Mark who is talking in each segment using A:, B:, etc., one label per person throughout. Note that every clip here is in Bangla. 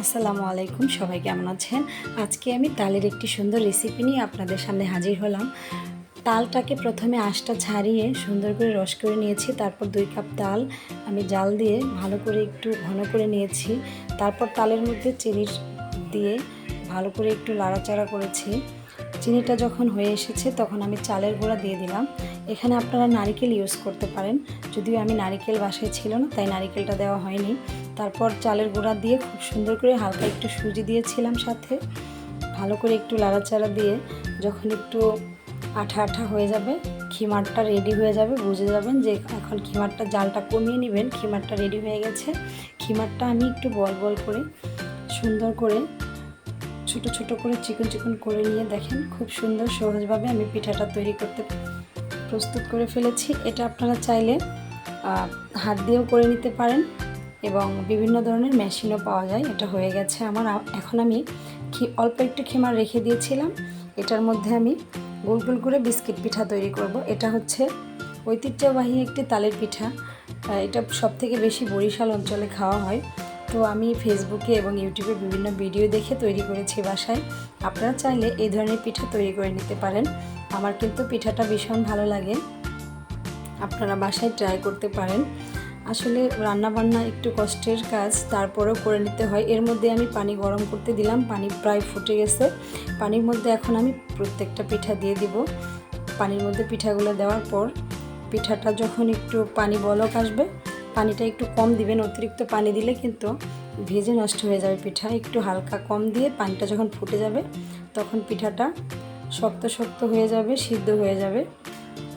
A: আসসালামু আলাইকুম, সবাই কেমন আছেন? আজকে আমি তালের একটি সুন্দর রেসিপি নিয়ে আপনাদের সামনে হাজির হলাম। তালটাকে প্রথমে আঁশটা ছাড়িয়ে সুন্দর করে রস করে নিয়েছি। তারপর 2 কাপ তাল আমি জাল দিয়ে ভালো করে একটু ঘন করে নিয়েছি। তারপর তালের মধ্যে চিনি দিয়ে ভালো করে একটু নাড়াচাড়া করেছি। চিনিটা যখন হয়ে এসেছে তখন আমি চালের গুঁড়া দিয়ে দিলাম। এখানে আপনারা নারিকেল ইউজ করতে পারেন, যদিও আমি নারিকেল বাসায় ছিল না তাই নারিকেলটা দেওয়া হয়নি। তারপর চালের গুঁড়া দিয়ে খুব সুন্দর করে হালকা একটু সুজি দিয়েছিলাম সাথে, ভালো করে একটু নাড়াচাড়া দিয়ে যখন একটু আঠা আঠা হয়ে যাবে, খিমারটা রেডি হয়ে যাবে, বুঝে যাবেন যে এখন খিমারটা জালটা কমিয়ে নেবেন, খিমারটা রেডি হয়ে গেছে। খিমারটা আমি একটু বল বল করে সুন্দর করে ছোট ছোট করে চিকন চিকন করে নিয়ে দেখেন খুব সুন্দর সহজভাবে আমি পিঠাটা তৈরি করতে প্রস্তুত করে ফেলেছি। এটা আপনারা চাইলে হাত দিয়েও করে নিতে পারেন এবং বিভিন্ন ধরনের মেশিনও পাওয়া যায়। এটা হয়ে গেছে আমার। এখন আমি অল্প একটু খিমার রেখে দিয়েছিলাম, এটার মধ্যে আমি গোল গোল করে বিস্কিট পিঠা তৈরি করব। এটা হচ্ছে ঐতিহ্যবাহী একটি তালের পিঠা। এটা সবথেকে বেশি বরিশাল অঞ্চলে খাওয়া হয়। তো আমি ফেসবুকে এবং ইউটিউবে বিভিন্ন ভিডিও দেখে তৈরি করেছি বাসায়। আপনারা চাইলে এই ধরনের পিঠা তৈরি করে নিতে পারেন। আমার কিন্তু পিঠাটা ভীষণ ভালো লাগে, আপনারা বাসায় ট্রাই করতে পারেন। আসলে রান্নাবান্না একটু কষ্টের কাজ, তারপরেও করে নিতে হয়। এর মধ্যে আমি পানি গরম করতে দিলাম, পানি প্রায় ফুটে গেছে। পানির মধ্যে এখন আমি প্রত্যেকটা পিঠা দিয়ে দিব। পানির মধ্যে পিঠাগুলো দেওয়ার পর পিঠাটা যখন একটু পানি বলক আসবে, পানিটা একটু কম দিবেন। অতিরিক্ত পানি দিলে কিন্তু ভেজে নষ্ট হয়ে যাবে পিঠা। একটু হালকা কম দিয়ে পানিটা যখন ফুটে যাবে তখন পিঠাটা শক্ত শক্ত হয়ে যাবে, সিদ্ধ হয়ে যাবে।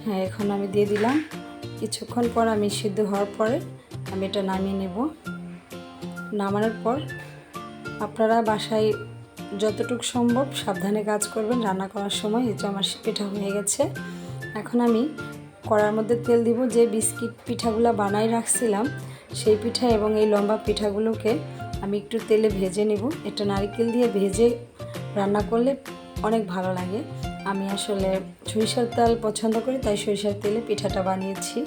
A: হ্যাঁ, এখন আমি দিয়ে দিলাম। কিছুক্ষণ পর আমি সিদ্ধ হওয়ার পরে আমি এটা নামিয়ে নেব। নামানোর পর আপনারা বাসায় যতটুকু সম্ভব সাবধানে কাজ করবেন রান্না করার সময়। এই যে আমার পিঠা হয়ে গেছে। এখন আমি কড়ার মধ্যে তেল দিব। যে বিস্কিট পিঠাগুলো বানাই রাখছিলাম সেই পিঠা এবং এই লম্বা পিঠাগুলোকে আমি একটু তেলে ভেজে নেব। এটা নারকেল দিয়ে ভেজে রান্না করলে অনেক ভালো লাগে। আমি আসলে সরিষার তেল পছন্দ করি তাই সরিষার তেলে পিঠাটা বানিয়েছি।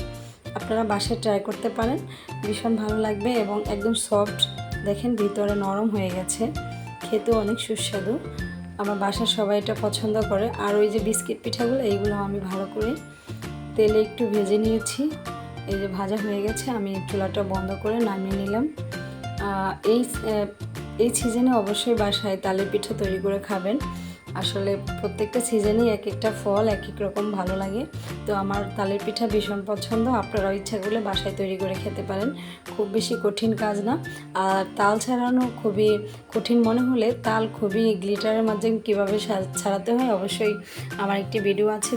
A: আপনারা বাসায় ট্রাই করতে পারেন, ভীষণ ভালো লাগবে এবং একদম সফট, দেখেন ভিতরে নরম হয়ে গেছে, খেতেও অনেক সুস্বাদু। আমার বাসার সবাই এটা পছন্দ করে। আর ওই যে বিস্কিট পিঠাগুলো এইগুলো আমি ভালো করে তেলে একটু ভেজে নিয়েছি। এই যে ভাজা হয়ে গেছে, আমি চুলাটা বন্ধ করে নামিয়ে নিলাম। এই সিজনে অবশ্যই বাসায় তালের পিঠা তৈরি করে খাবেন। আসলে প্রত্যেকটা সিজনেই এক একটা ফল এক এক রকম ভালো লাগে। তো আমার তালের পিঠা ভীষণ পছন্দ। আপনারাও ইচ্ছা করলে বাসায় তৈরি করে খেতে পারেন, খুব বেশি কঠিন কাজ না। আর তাল ছাড়ানো খুবই কঠিন মনে হলে তাল খুবই গ্লিটারের মাধ্যমে কীভাবে ছাড়াতে হয় অবশ্যই আমার একটি ভিডিও আছে।